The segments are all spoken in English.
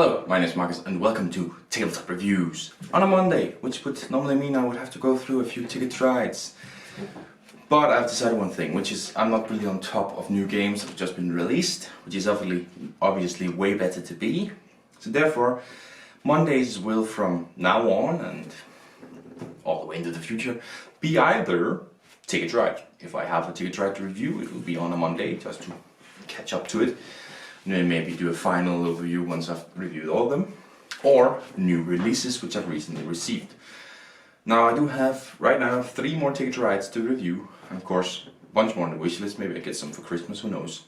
Hello, my name is Marcus and welcome to Tabletop Reviews on a Monday, which would normally mean I would have to go through a few ticket rides. But I've decided one thing, which is I'm not really on top of new games that have just been released, which is obviously way better to be. So therefore, Mondays will from now on and all the way into the future be either ticket ride. If I have a ticket ride to review, it will be on a Monday just to catch up to it. And then maybe do a final review once I've reviewed all of them. Or new releases which I've recently received. Now I do have, right now, 3 more ticket rides to review. And of course, a bunch more on the wish list. Maybe I get some for Christmas, who knows.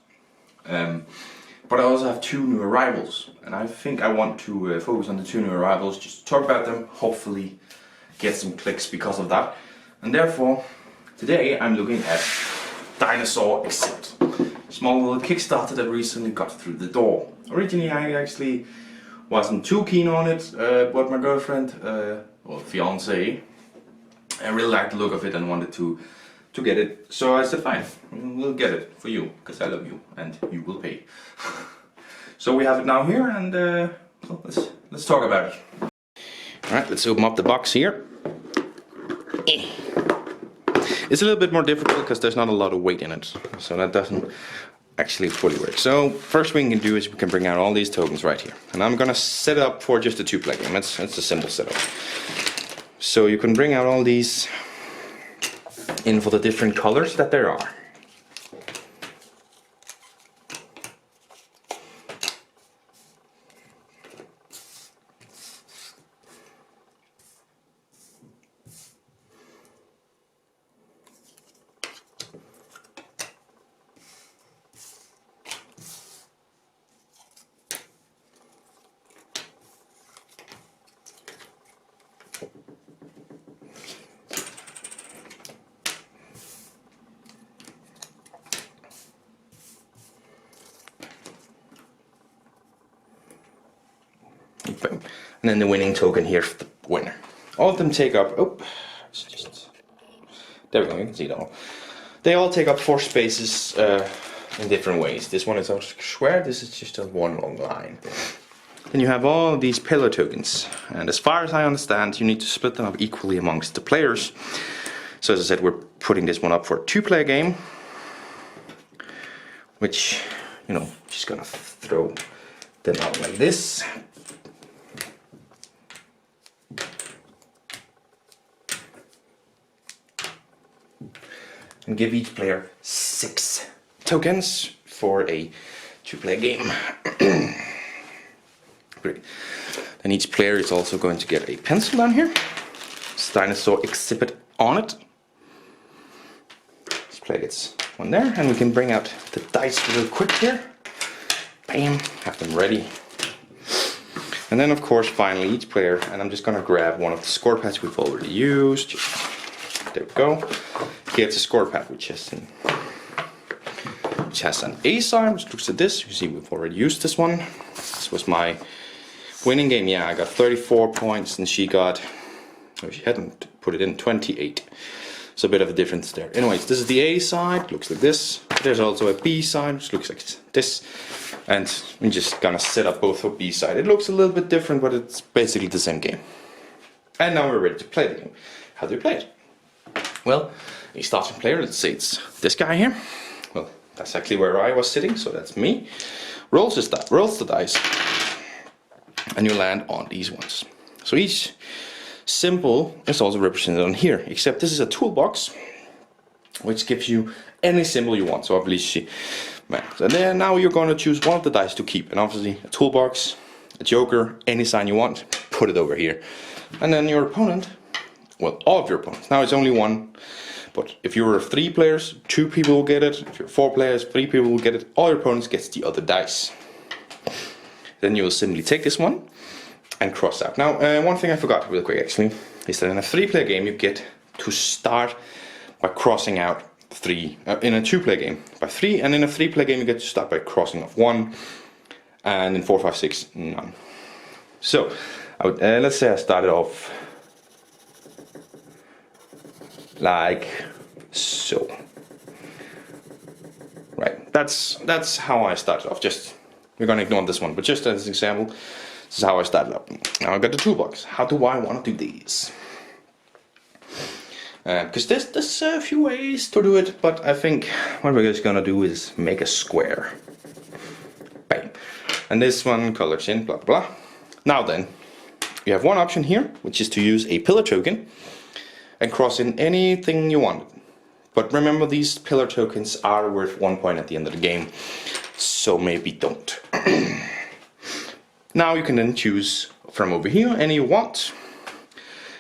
But I also have 2 new arrivals. And I think I want to focus on the 2 new arrivals, just talk about them, hopefully get some clicks because of that. And therefore, today I'm looking at Dinosaur Exhibit. Small little Kickstarter that recently got through the door. Originally I actually wasn't too keen on it, but my girlfriend, well fiance, I really liked the look of it and wanted to get it. So I said fine, we'll get it for you, because I love you and you will pay. So we have it now here and well, let's talk about it. Alright, let's open up the box here. It's a little bit more difficult because there's not a lot of weight in it, so that doesn't actually fully work. So first thing we can do is we can bring out all these tokens right here, and I'm gonna set it up for just a 2-player game. That's a simple setup. So you can bring out all these in for the different colors that there are. Boom. And then the winning token here for the winner. All of them take up, it's just, there we go, you can see it all. They all take up 4 spaces in different ways. This one is a square, this is just a one long line. Then you have all these pillar tokens, and as far as I understand, you need to split them up equally amongst the players. So as I said, we're putting this one up for a 2-player game, which, you know, just gonna throw them out like this. And give each player 6 tokens for a 2-player game. Great. Then each player is also going to get a pencil down here. It's Dinosaur Exhibit on it. Each player gets one there, and we can bring out the dice real quick here. Bam, have them ready. And then of course finally each player, and I'm just gonna grab one of the score pads we've already used. There we go. Here's a score pad which has an A side, which looks at this. You see we've already used this one. This was my winning game. Yeah, I got 34 points and she got, oh, she hadn't put it in, 28. So a bit of a difference there. Anyways, this is the A side, looks like this. There's also a B side, which looks like this. And I'm just gonna set up both for B side. It looks a little bit different, but it's basically the same game. And now we're ready to play the game. How do we play it? Well, a starting player, let's say it's this guy here. Well, that's actually where I was sitting, so that's me. Rolls the dice, and you land on these ones. So each symbol is also represented on here, except this is a toolbox, which gives you any symbol you want. So obviously, and then now you're going to choose one of the dice to keep, and obviously a toolbox, a joker, any sign you want, put it over here. And then your opponent, well, all of your opponents. Now it's only one, but if you were 3 players, 2 people will get it. If you're 4 players, 3 people will get it. All your opponents gets the other dice. Then you will simply take this one and cross out. Now, one thing I forgot real quick actually, is that in a 3-player game you get to start by crossing out 3. In a 2-player game by 3, and in a 3-player game you get to start by crossing off 1, and in 4, 5, 6, none. So, I would, let's say I started off like so. Right, that's how I started off. Just, we're gonna ignore this one, but just as an example, This is how I started up. Now I got the toolbox. How do I want to do these? Because there's a few ways to do it, but I think what we're just gonna do is make a square. Bam. And this one colors in, blah blah. Now then, you have one option here, which is to use a pillar token and cross in anything you want. But remember, these pillar tokens are worth 1 point at the end of the game, so maybe don't. Now you can then choose from over here any you want,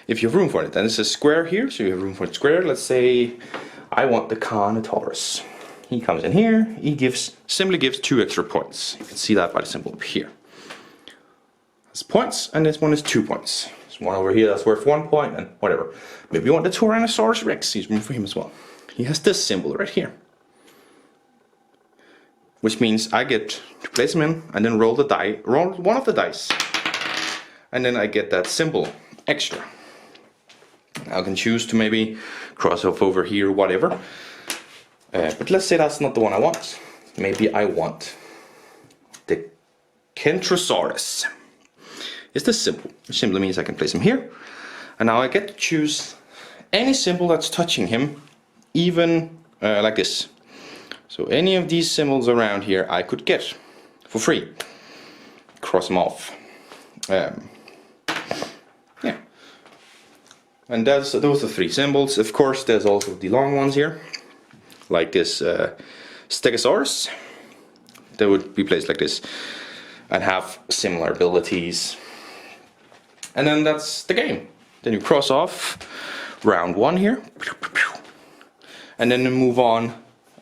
if you have room for it. And it's a square here, so you have room for a square. Let's say I want the Carnotaurus. He comes in here, he simply gives 2 extra points. You can see that by the symbol up here. That's points, and this one is 2 points. There's one over here that's worth 1 point, and whatever. Maybe you want the Tyrannosaurus Rex, there's room for him as well. He has this symbol right here, which means I get to place him in and then roll one of the dice, and then I get that symbol extra. I can choose to maybe cross off over here, whatever. But let's say that's not the one I want. Maybe I want the Kentrosaurus. It's this symbol, which simply means I can place him here, and now I get to choose any symbol that's touching him, even like this. So any of these symbols around here I could get for free. Cross them off. Yeah. And those are 3 symbols. Of course, there's also the long ones here, like this Stegosaurus. They would be placed like this and have similar abilities. And then that's the game. Then you cross off round 1 here. And then you move on.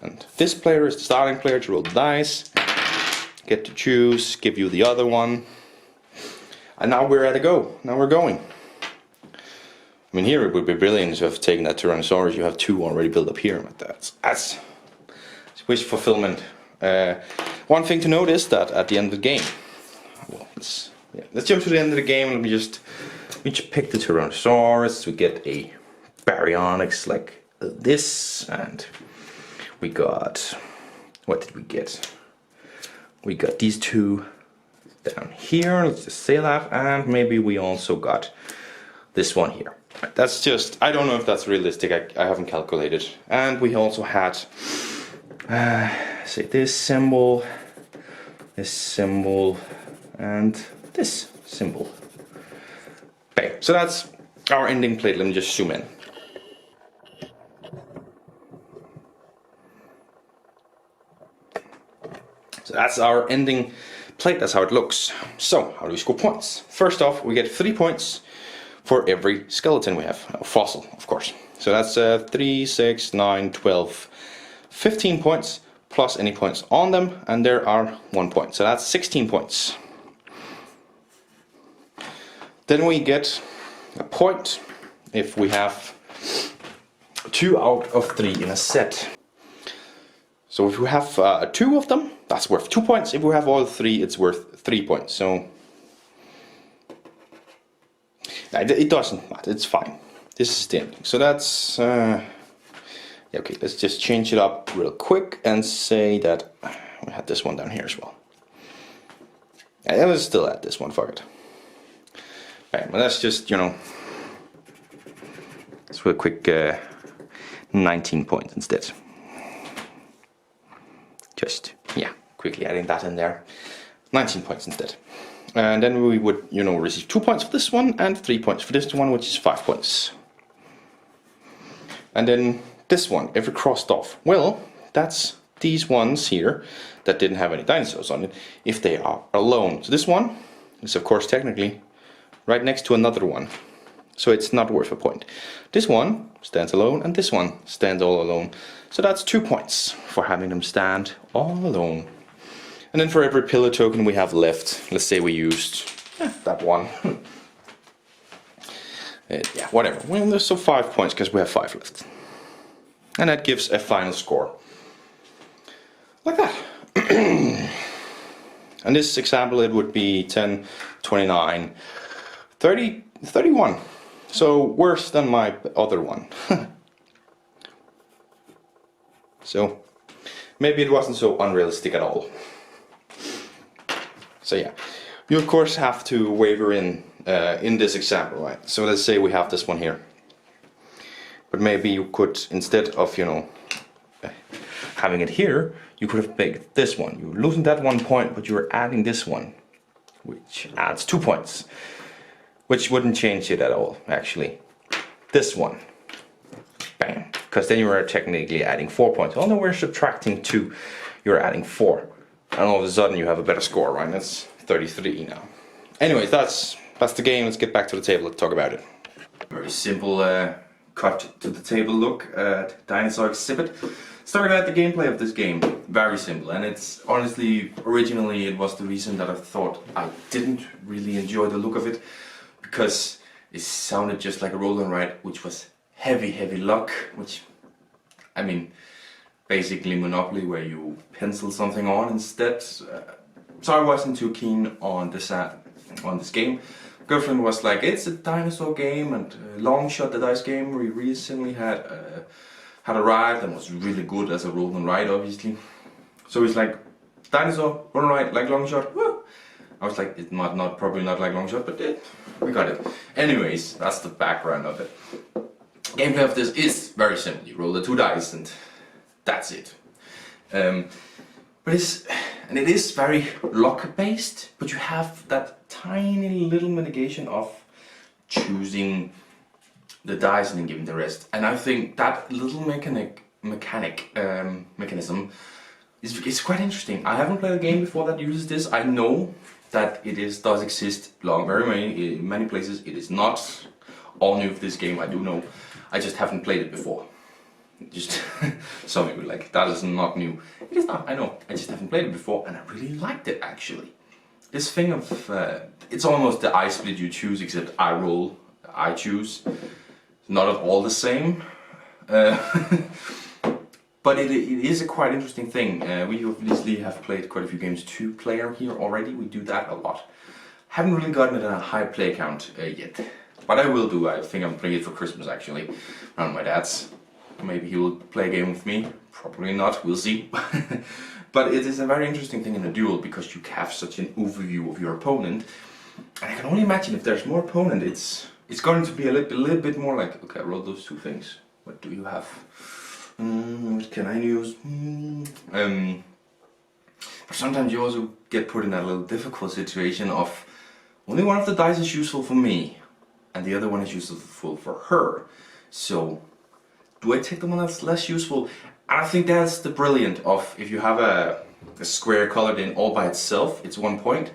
And this player is the starting player to roll the dice. Get to choose, give you the other one. And now we're at a go. Now we're going. I mean, here it would be brilliant to have taken that Tyrannosaurus. You have 2 already built up here. But that's wish fulfillment. One thing to note is that at the end of the game, well, let's jump to the end of the game and we just pick the Tyrannosaurus. We get a Baryonyx like this, and we got, what did we get? We got these 2 down here, let's just say that, and maybe we also got this one here. That's just, I don't know if that's realistic, I haven't calculated. And we also had, say this symbol, and this symbol. Okay, so that's our ending plate. Let me just zoom in. So that's our ending plate, that's how it looks. So, how do we score points? First off, we get 3 points for every skeleton we have. Fossil, of course. So that's 3, 6, 9, 12, 15 points, plus any points on them, and there are 1 point. So that's 16 points. Then we get a point if we have 2 out of 3 in a set. So if we have 2 of them, that's worth 2 points. If we have all 3, it's worth 3 points. So it doesn't matter, it's fine. This is the ending. So that's, yeah, okay, let's just change it up real quick and say that we had this one down here as well. I will still add this one, fuck it. Right, but that's just, you know, let's do a quick 19 points instead. Just, yeah, quickly adding that in there. 19 points instead. And then we would, you know, receive 2 points for this one and 3 points for this one, which is 5 points. And then this one, if we crossed off, well, that's these ones here that didn't have any dinosaurs on it, if they are alone. So this one is, of course, technically right next to another one. So it's not worth a point. This one stands alone, and this one stands all alone. So that's 2 points for having them stand all alone. And then for every pillar token we have left, let's say we used that one. Yeah, whatever. Well, so 5 points because we have 5 left. And that gives a final score. Like that. And this example, it would be 10, 29, 30, 31. So worse than my other one. So maybe it wasn't so unrealistic at all. So yeah, You of course have to waver in this example, right? So let's say we have this one here. But maybe you could, instead of, you know, having it here, you could have picked this one. You're losing that 1 point, but you're adding this one, which adds 2 points. Which wouldn't change it at all, actually. This one. Bam. Because then you are technically adding 4 points. Although we're subtracting 2, you're adding 4. And all of a sudden you have a better score, right? That's 33 now. Anyways, that's the game. Let's get back to the table. Let's talk about it. Very simple cut to the table look at Dinosaur exhibit. Starting out the gameplay of this game, very simple, and it's honestly, originally it was the reason that I thought I didn't really enjoy the look of it, because it sounded just like a roll and write, which was heavy luck, which, I mean, basically Monopoly where you pencil something on instead. So I wasn't too keen on this game. Girlfriend was like, it's a dinosaur game and Long Shot, the dice game we recently had arrived and was really good as a roll and write, obviously. So it's like, dinosaur, roll and write, like Long Shot, woo! I was like, it's probably not like Long Shot, but we got it. Anyways, that's the background of it. Gameplay of this is very simple. You roll the 2 dice and that's it. But it is very luck based, but you have that tiny little mitigation of choosing the dice and then giving the rest. And I think that little mechanism is quite interesting. I haven't played a game before that uses this. I know that does exist in many places. It is not all new for this game, I do know. I just haven't played it before. Just some people like, that is not new. It is not, I know. I just haven't played it before and I really liked it actually. This thing of, it's almost the I split you choose, except I roll, I choose. Not at all the same. But it is a quite interesting thing. We obviously have played quite a few games 2-player here already. We do that a lot. Haven't really gotten it at a high play count yet. But I will do. I think I'm playing it for Christmas actually, around my dad's. Maybe he will play a game with me. Probably not. We'll see. But it is a very interesting thing in a duel because you have such an overview of your opponent. And I can only imagine if there's more opponent, it's going to be a little bit more like, okay, I rolled those 2 things. What do you have? What can I use? But sometimes you also get put in a little difficult situation of only one of the dice is useful for me and the other one is useful for her. So do I take the one that's less useful? And I think that's the brilliant of, if you have a square colored in all by itself, it's 1 point.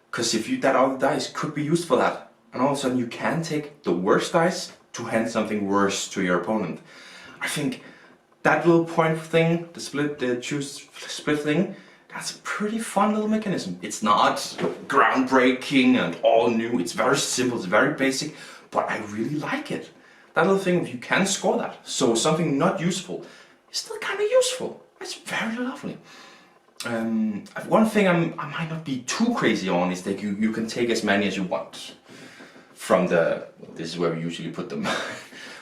Because if that other dice could be used for that. And all of a sudden you can take the worst dice to hand something worse to your opponent. I think that little point thing, the choose split thing, that's a pretty fun little mechanism. It's not groundbreaking and all new, it's very simple, it's very basic, but I really like it. That little thing, if you can score that, so something not useful is still kind of useful. It's very lovely. One thing I might not be too crazy on is that you can take as many as you want from the, this is where we usually put them,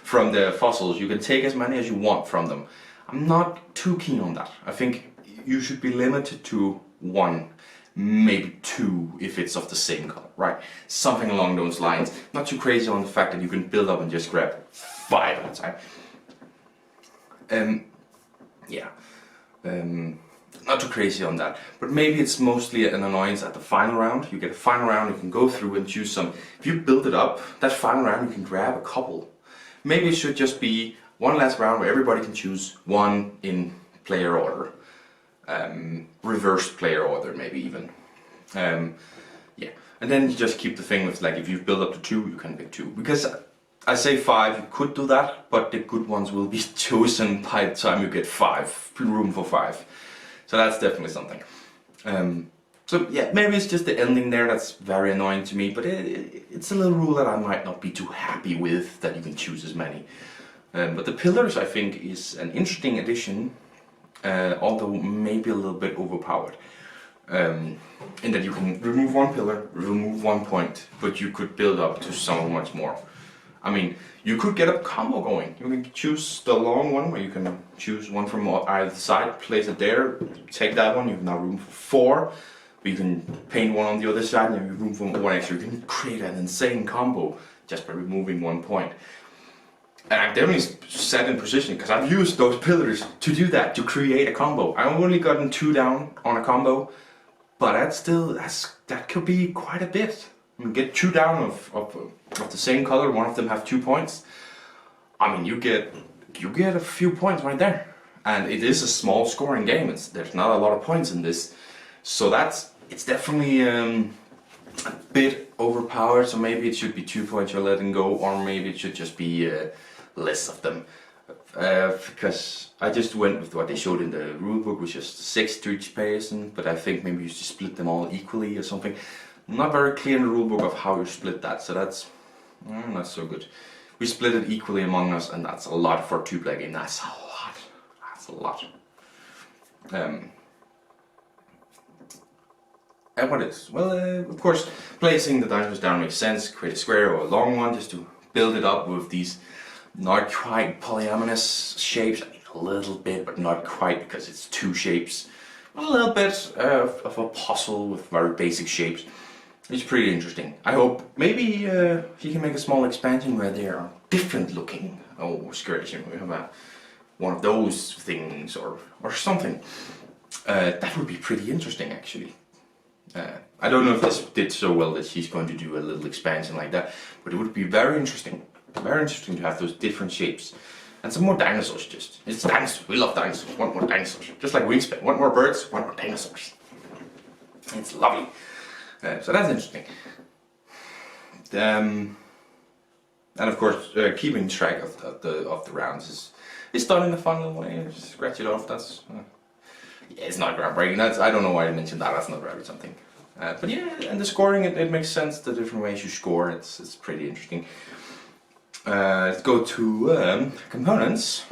from the fossils. You can take as many as you want from them. I'm not too keen on that. I think you should be limited to 1, maybe 2 if it's of the same color, right? Something along those lines. Not too crazy on the fact that you can build up and just grab 5 at a time. Yeah. Not too crazy on that, but maybe it's mostly an annoyance at the final round. You get a final round, you can go through and choose some. If you build it up, that final round you can grab a couple. Maybe it should just be one last round where everybody can choose 1 in player order. Reversed player order maybe even. Yeah, and then you just keep the thing with, like, if you've built up to 2, you can pick 2. Because I say 5, you could do that, but the good ones will be chosen by the time you get 5, room for 5. So that's definitely something. So yeah, maybe it's just the ending there that's very annoying to me, but it's a little rule that I might not be too happy with, that you can choose as many. But the pillars, I think, is an interesting addition, although maybe a little bit overpowered. In that you can remove 1 pillar, remove 1 point, but you could build up to so much more. I mean, you could get a combo going. You can choose the long one, where you can choose 1 from either side, place it there, take that one, you have now room for 4. you can paint one on the other side and you have room for one extra. You can create an insane combo just by removing 1 point. And I've definitely set in position because I've used those pillars to do that, to create a combo. I've only gotten 2 down on a combo, but that could be quite a bit. I mean, get 2 down of the same color, one of them have 2 points. I mean, you get a few points right there. And it is a small scoring game. There's not a lot of points in this, so it's definitely a bit overpowered. So maybe it should be 2 points you're letting go, or maybe it should just be less of them. Because I just went with what they showed in the rulebook, which is 6 to each person. But I think maybe you should split them all equally or something. Not very clear in the rulebook of how you split that, so that's not so good. We split it equally among us, and that's a lot for a 2-player game. That's a lot. That's a lot. And what is? Well, of course, placing the dinosaurs down makes sense. Create a square or a long one just to build it up with these not quite polyamorous shapes. I mean, a little bit, but not quite, because it's 2 shapes. A little bit of a puzzle with very basic shapes. It's pretty interesting. I hope maybe he can make a small expansion where they are different looking. Oh, skirting. We have one of those things or something. That would be pretty interesting, actually. I don't know if this did so well that she's going to do a little expansion like that, but it would be very interesting. Very interesting to have those different shapes. And some more dinosaurs just. It's dinosaurs. We love dinosaurs. Want more dinosaurs. Just like Wingspan. Want more birds. Want more dinosaurs. It's lovely. So that's interesting. And of course, keeping track of the rounds is done in a fun little way. Just scratch it off. That's yeah, it's not groundbreaking. I don't know why I mentioned that. That's not really something. But yeah, and the scoring it makes sense. The different ways you score, it's pretty interesting. Let's go to components.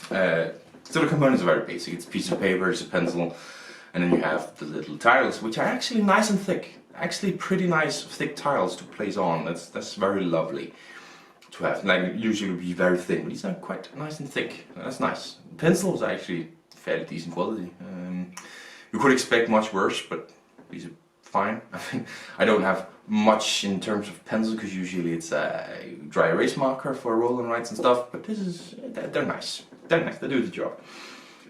So the components are very basic. It's a piece of paper, it's a pencil, and then you have the little tiles, which are actually nice and thick. Actually pretty nice thick tiles to place on. That's very lovely to have. Like usually would be very thin, but these are quite nice and thick. That's nice. Pencils are actually fairly decent quality. You could expect much worse, but these are fine. I don't have much in terms of pencils because usually it's a dry erase marker for roll and writes and stuff. But they're nice. They're nice. They do the job.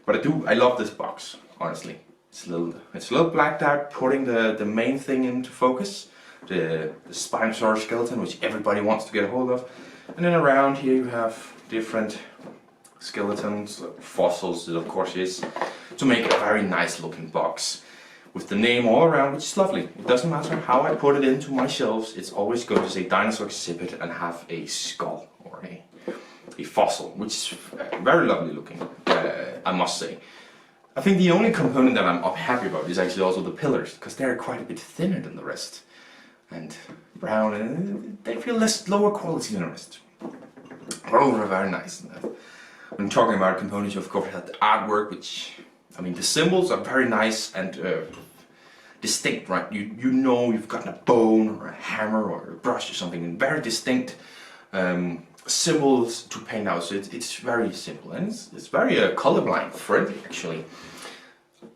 But I love this box, honestly. It's a little blacked out, putting the main thing into focus, the Spinosaurus skeleton, which everybody wants to get a hold of, and then around here you have different skeletons, fossils, it of course is, to make a very nice looking box with the name all around, which is lovely. It doesn't matter how I put it into my shelves, it's always going to say Dinosaur exhibit and have a skull or a fossil, which is very lovely looking, I must say. I think the only component that I'm happy about is actually also the pillars, because they're quite a bit thinner than the rest. And brown, and they feel lower quality than the rest. But overall very nice. When talking about components, you of course have the artwork, which, I mean, the symbols are very nice and distinct, right? You know you've gotten a bone or a hammer or a brush or something, and very distinct symbols to paint out. So it's very simple, and it's very colorblind friendly, actually.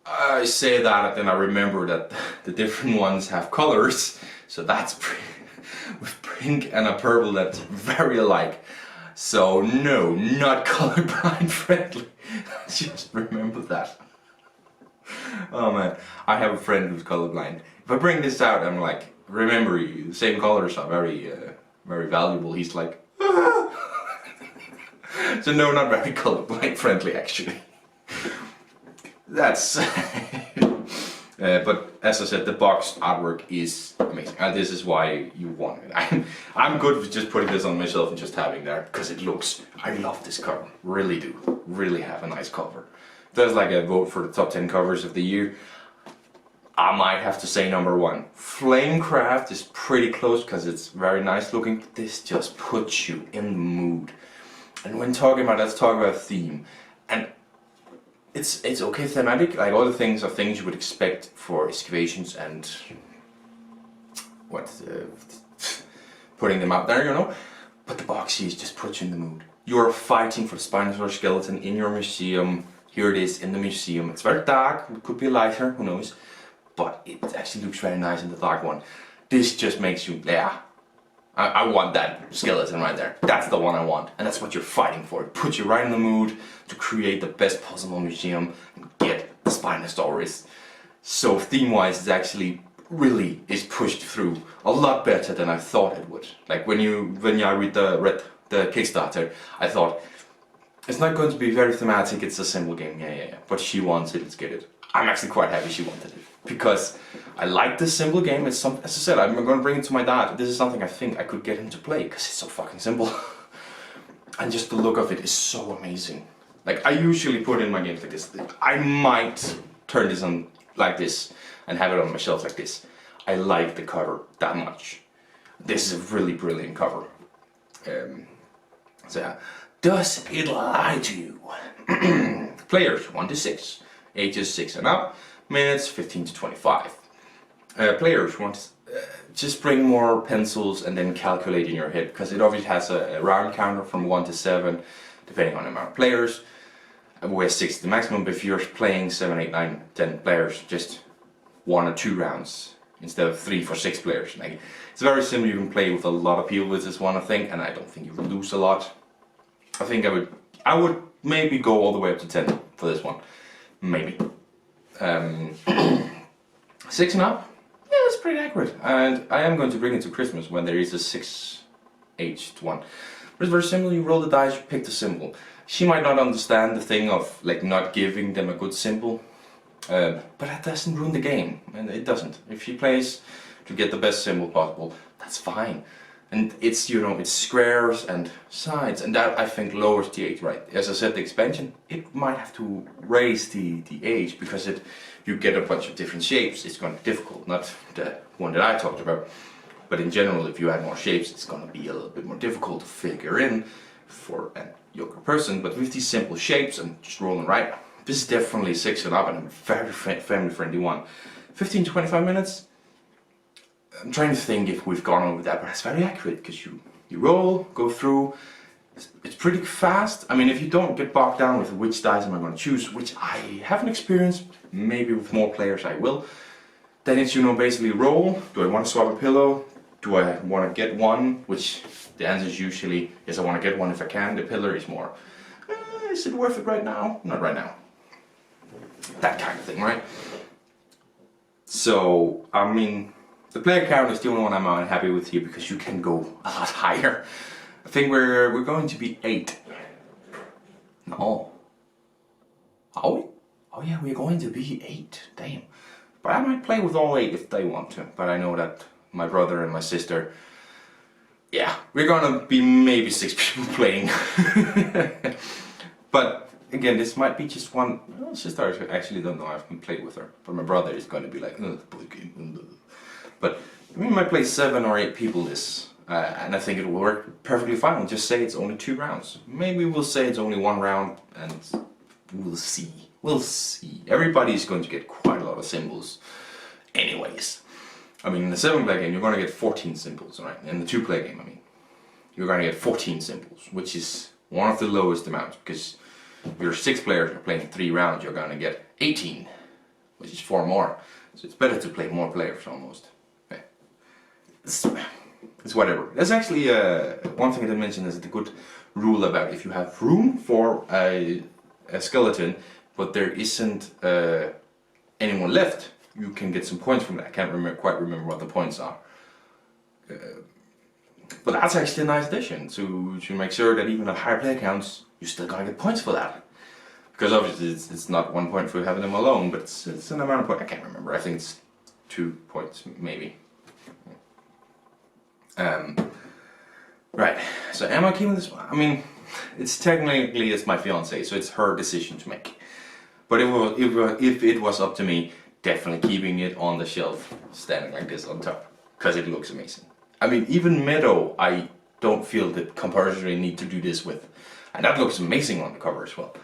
I say that, and then I remember that the different ones have colors, so that's with pink and a purple that's very alike. So no, not colorblind friendly. Just remember that. Oh man, I have a friend who's colorblind. If I bring this out, I'm like, remember, the same colors are very, very valuable. He's like, ah. So no, not very colorblind friendly, actually. That's. But as I said, the box artwork is amazing, and this is why you want it. I'm good with just putting this on myself and just having that, because it looks. I love this cover, really do. Really have a nice cover. If there's like a vote for the top 10 covers of the year, I might have to say number 1. Flamecraft is pretty close because it's very nice looking, but this just puts you in the mood. And when talking about, let's talk about theme. And it's okay thematic, like all the things are things you would expect for excavations and putting them out there, you know. But the boxies just put you in the mood. You're fighting for the Spinosaurus skeleton in your museum. Here it is in the museum. It's very dark, it could be lighter, who knows. but it actually looks very nice in the dark one. This just makes you, yeah, I want that skeleton right there. That's the one I want, and that's what you're fighting for. It puts you right in the mood to create the best possible museum and get the spine stories. So theme-wise, it's actually really is pushed through a lot better than I thought it would. Like when I read the Kickstarter, I thought it's not going to be very thematic. It's a simple game, yeah. But she wants it. Let's get it. I'm actually quite happy she wanted it because I like this simple game. It's some, as I said, I'm going to bring it to my dad. This is something I think I could get him to play because it's so fucking simple, and just the look of it is so amazing. Like I usually put in my games like this. I might turn this on like this and have it on my shelf like this. I like the cover that much. This is a really brilliant cover. So yeah. Does it lie to you? Players 1 to 6, ages 6 and up, minutes 15 to 25. Players want to just bring more pencils and then calculate in your head, because it obviously has a round counter from 1 to 7, depending on the amount of players, where 6 is the maximum. But if you're playing 7, 8, 9, 10 players, just 1 or 2 rounds instead of 3 for 6 players. Like, it's very similar. You can play with a lot of people with this one, I think, and I don't think you will lose a lot. I think I would maybe go all the way up to 10 for this one, maybe. 6 and up, yeah, that's pretty accurate. And I am going to bring it to Christmas when there is a 6-aged one. But it's very similar. You roll the dice, you pick the symbol. She might not understand the thing of like not giving them a good symbol, but that doesn't ruin the game, and it doesn't. If she plays to get the best symbol possible, that's fine. And it's, you know, it's squares and sides, and that I think lowers the age, right? As I said, the expansion, it might have to raise the age, because you get a bunch of different shapes. It's going to be difficult, not the one that I talked about, but in general, if you add more shapes, it's going to be a little bit more difficult to figure in for a younger person. But with these simple shapes and just rolling right, this is definitely 6 and up, and a very family-friendly one. 15 to 25 minutes. I'm trying to think if we've gone over that, but it's very accurate, because you roll, go through. It's pretty fast. I mean, if you don't get bogged down with which dice am I going to choose, which I haven't experienced, maybe with more players I will, then it's, you know, basically roll. Do I want to swap a pillow? Do I want to get one? Which the answer is usually yes, I want to get one if I can. The pillar is more, is it worth it right now? Not right now. That kind of thing, right? So, I mean, the player count is the only one I'm unhappy with here, because you can go a lot higher. I think we're going to be 8. No. Are we? Oh yeah, we're going to be 8. Damn. But I might play with all 8 if they want to. But I know that my brother and my sister, yeah, we're gonna be maybe 6 people playing. But again, this might be just one. Well, sister, I actually don't know. I haven't played with her. But my brother is going to be like, boy game. But we might play 7 or 8 people this, and I think it will work perfectly fine. We'll just say it's only 2 rounds. Maybe we'll say it's only 1 round, and we'll see. We'll see. Everybody's going to get quite a lot of symbols anyways. I mean, in the 7-player game, you're going to get 14 symbols, right? In the 2-player game, I mean, you're going to get 14 symbols, which is one of the lowest amounts, because if you're 6 players and playing 3 rounds, you're going to get 18, which is 4 more. So it's better to play more players almost. It's whatever. There's actually one thing I didn't mention is the good rule about if you have room for a skeleton, but there isn't anyone left, you can get some points from that. I can't quite remember what the points are. But that's actually a nice addition to make sure that even at higher player counts, you're still gonna get points for that. Because obviously it's not 1 point for having them alone, but it's an amount of points. I can't remember. I think it's 2 points maybe. Right, so am I keeping this one? I mean, it's technically it's my fiance, so it's her decision to make. But if it was up to me, definitely keeping it on the shelf, standing like this on top, because it looks amazing. I mean, even Meadow, I don't feel the compulsory need to do this with, and that looks amazing on the cover as well.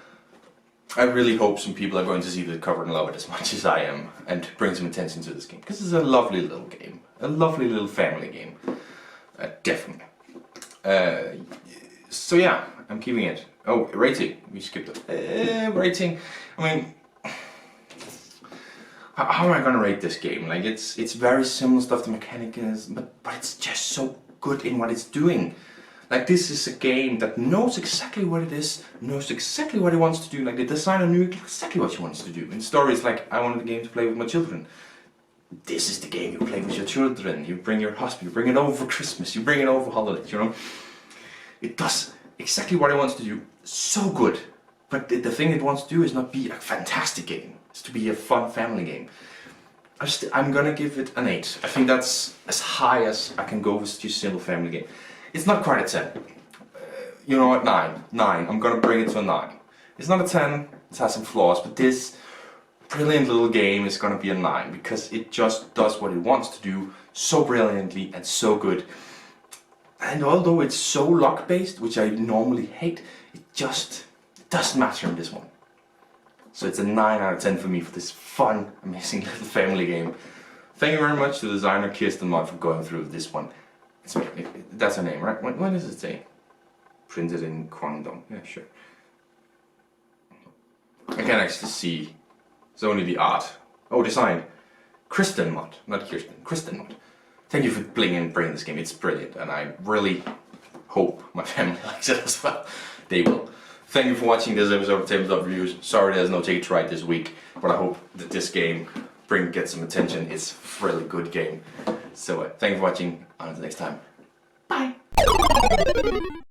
I really hope some people are going to see the cover and love it as much as I am, and bring some attention to this game, because it's a lovely little game, a lovely little family game. Definitely. So yeah, I'm keeping it. Oh, rating. We skipped it. Rating. I mean, how am I gonna rate this game? Like it's very similar stuff, the mechanic is, but it's just so good in what it's doing. Like this is a game that knows exactly what it is, knows exactly what it wants to do. Like the designer knew exactly what she wants to do. In stories like, I wanted the game to play with my children. This is the game you play with your children. You bring your husband, you bring it over for Christmas, you bring it over for holidays, you know? It does exactly what it wants to do, so good. But the thing it wants to do is not be a fantastic game. It's to be a fun family game. I'm gonna give it an 8. I think that's as high as I can go with just a simple family game. It's not quite a 10. You know what, 9. 9. I'm gonna bring it to a 9. It's not a 10, it has some flaws, but this brilliant little game is gonna be a 9 because it just does what it wants to do so brilliantly and so good. And although it's so luck-based, which I normally hate, it doesn't matter in this one. So it's a 9 out of 10 for me for this fun, amazing little family game. Thank you very much to the designer Kirsten Mott for going through this one. That's her name, right? What does it say? Printed in Guangdong. Yeah, sure. I can't actually see. It's only the art. Oh, design. Kristen Mott, not Kirsten. Kristen Mott. Thank you for bringing this game. It's brilliant, and I really hope my family likes it as well. They will. Thank you for watching this episode of Tabletop Reviews. Sorry there's no Take It to Ride this week, but I hope that this game gets some attention. It's a really good game. So thank you for watching. Until next time. Bye.